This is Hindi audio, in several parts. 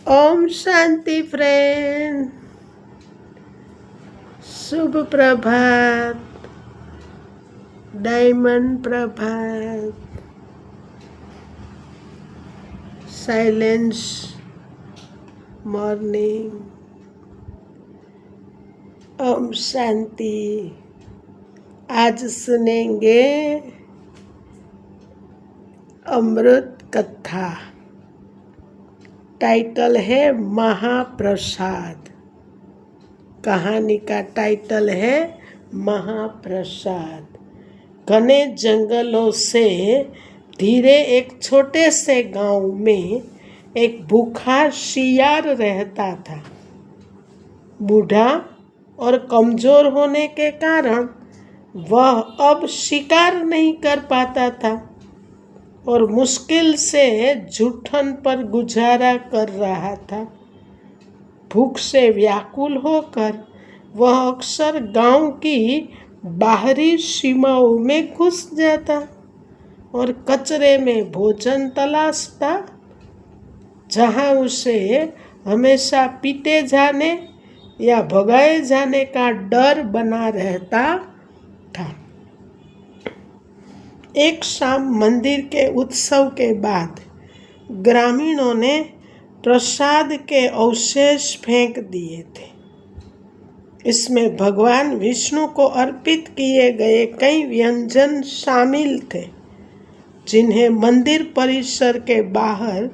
ओम शांति फ्रेंड, शुभ प्रभात, डायमंड प्रभात, साइलेंस मॉर्निंग। ओम शांति। आज सुनेंगे अमृत कथा। टाइटल है महाप्रसाद। कहानी का टाइटल है महाप्रसाद। घने जंगलों से धीरे एक छोटे से गांव में एक भूखा शियार रहता था। बूढ़ा और कमजोर होने के कारण वह अब शिकार नहीं कर पाता था और मुश्किल से जूठन पर गुजारा कर रहा था। भूख से व्याकुल होकर वह अक्सर गांव की बाहरी सीमाओं में घुस जाता और कचरे में भोजन तलाशता, जहां उसे हमेशा पीटे जाने या भगाए जाने का डर बना रहता था। एक शाम मंदिर के उत्सव के बाद ग्रामीणों ने प्रसाद के अवशेष फेंक दिए थे। इसमें भगवान विष्णु को अर्पित किए गए कई व्यंजन शामिल थे, जिन्हें मंदिर परिसर के बाहर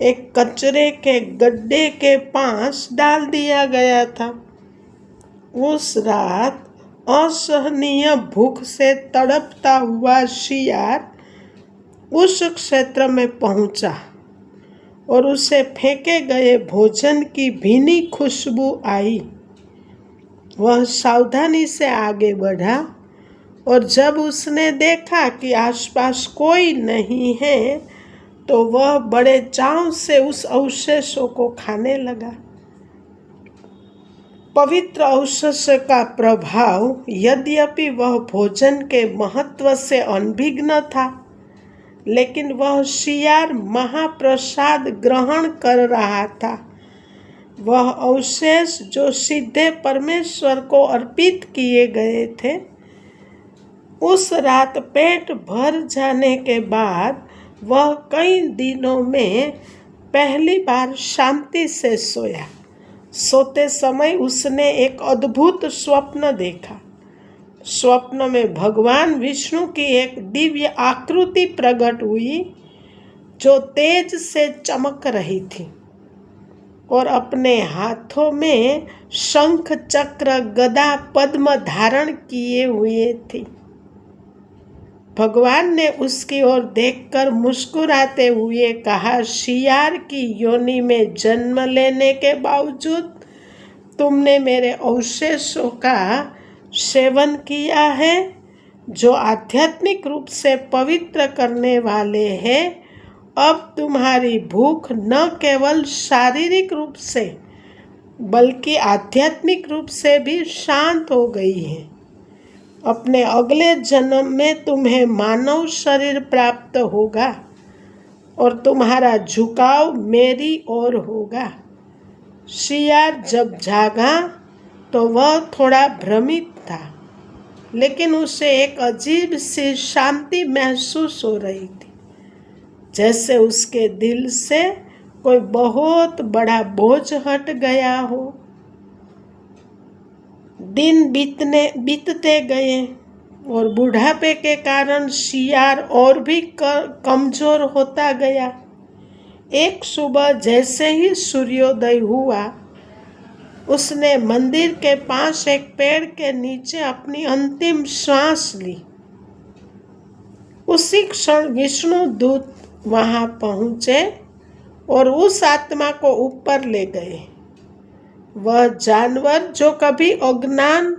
एक कचरे के गड्ढे के पास डाल दिया गया था। उस रात असहनीय भूख से तड़पता हुआ शियार उस क्षेत्र में पहुंचा और उसे फेंके गए भोजन की भीनी खुशबू आई। वह सावधानी से आगे बढ़ा और जब उसने देखा कि आसपास कोई नहीं है तो वह बड़े चाव से उस अवशेषों को खाने लगा। पवित्र अवशेष का प्रभाव, यद्यपि वह भोजन के महत्व से अनभिज्ञ था, लेकिन वह शियार महाप्रसाद ग्रहण कर रहा था। वह अवशेष जो सीधे परमेश्वर को अर्पित किए गए थे। उस रात पेट भर जाने के बाद वह कई दिनों में पहली बार शांति से सोया। सोते समय उसने एक अद्भुत स्वप्न देखा। स्वप्न में भगवान विष्णु की एक दिव्य आकृति प्रकट हुई जो तेज से चमक रही थी और अपने हाथों में शंख, चक्र, गदा, पद्म धारण किए हुए थी। भगवान ने उसकी ओर देखकर मुस्कुराते हुए कहा, शियार की योनि में जन्म लेने के बावजूद तुमने मेरे अवशेषों का सेवन किया है, जो आध्यात्मिक रूप से पवित्र करने वाले हैं। अब तुम्हारी भूख न केवल शारीरिक रूप से बल्कि आध्यात्मिक रूप से भी शांत हो गई है। अपने अगले जन्म में तुम्हें मानव शरीर प्राप्त होगा और तुम्हारा झुकाव मेरी ओर होगा। शियार जब जागा तो वह थोड़ा भ्रमित था, लेकिन उसे एक अजीब सी शांति महसूस हो रही थी, जैसे उसके दिल से कोई बहुत बड़ा बोझ हट गया हो। दिन बीतते गए और बुढ़ापे के कारण शियार और भी कमजोर होता गया। एक सुबह जैसे ही सूर्योदय हुआ, उसने मंदिर के पास एक पेड़ के नीचे अपनी अंतिम श्वास ली। उसी क्षण विष्णु दूत वहां पहुंचे और उस आत्मा को ऊपर ले गए। वह जानवर जो कभी अज्ञान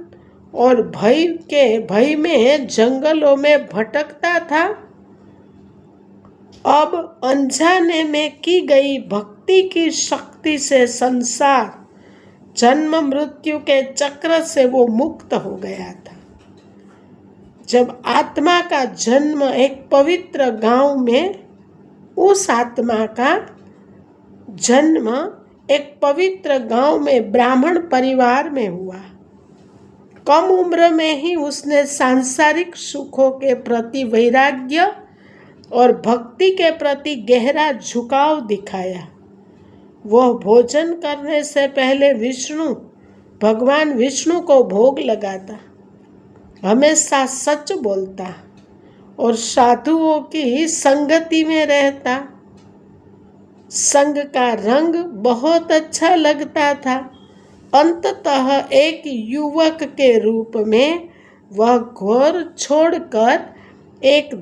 और भय में जंगलों में भटकता था, अब अनजाने में की गई भक्ति की शक्ति से संसार जन्म मृत्यु के चक्र से वो मुक्त हो गया था। जब आत्मा का जन्म एक पवित्र गांव में, उस आत्मा का जन्म एक पवित्र गांव में ब्राह्मण परिवार में हुआ। कम उम्र में ही उसने सांसारिक सुखों के प्रति वैराग्य और भक्ति के प्रति गहरा झुकाव दिखाया। वह भोजन करने से पहले भगवान विष्णु को भोग लगाता, हमेशा सच बोलता और साधुओं की संगति में रहता। संग का रंग बहुत अच्छा लगता था। अंततः एक युवक के रूप में वह घोर छोड़कर एक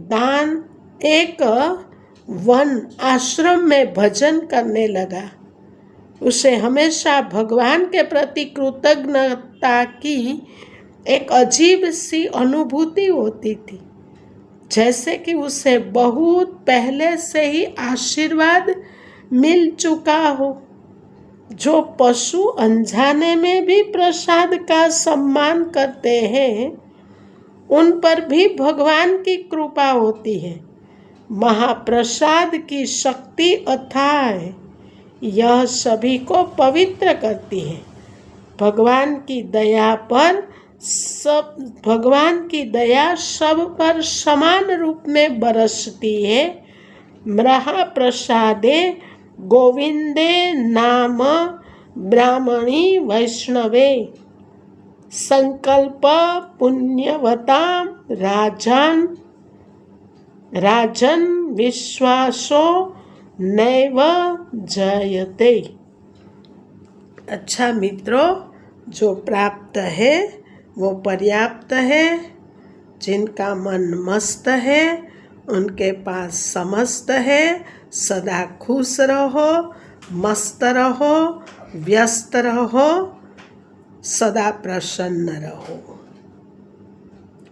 वन आश्रम में भजन करने लगा। उसे हमेशा भगवान के प्रति कृतज्ञता की एक अजीब सी अनुभूति होती थी, जैसे कि उसे बहुत पहले से ही आशीर्वाद मिल चुका हो। जो पशु अनजाने में भी प्रसाद का सम्मान करते हैं, उन पर भी भगवान की कृपा होती है। महाप्रसाद की शक्ति अथाह है, यह सभी को पवित्र करती है। भगवान की दया सब पर समान रूप में बरसती है। महाप्रसादे गोविंदे नाम ब्राह्मणी वैष्णवे संकल्प पुण्यवतां राजन विश्वासो नैव जयते। अच्छा मित्रों, जो प्राप्त है वो पर्याप्त है। जिनका मन मस्त है उनके पास समस्त है। सदा खुश रहो, मस्त रहो, व्यस्त रहो, सदा प्रसन्न रहो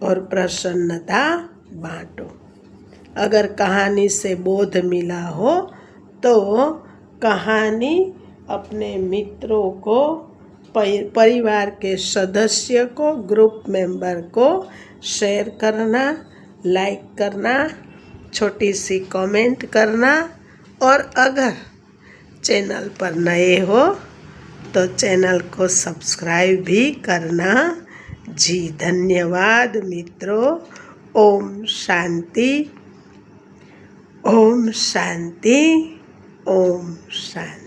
और प्रसन्नता बांटो। अगर कहानी से बोध मिला हो तो कहानी अपने मित्रों को, परिवार के सदस्य को, ग्रुप मेंबर को शेयर करना, लाइक करना, छोटी सी कमेंट करना और अगर चैनल पर नए हो तो चैनल को सब्सक्राइब भी करना। जी धन्यवाद मित्रों। ओम शांति, ओम शांति, ओम शांति।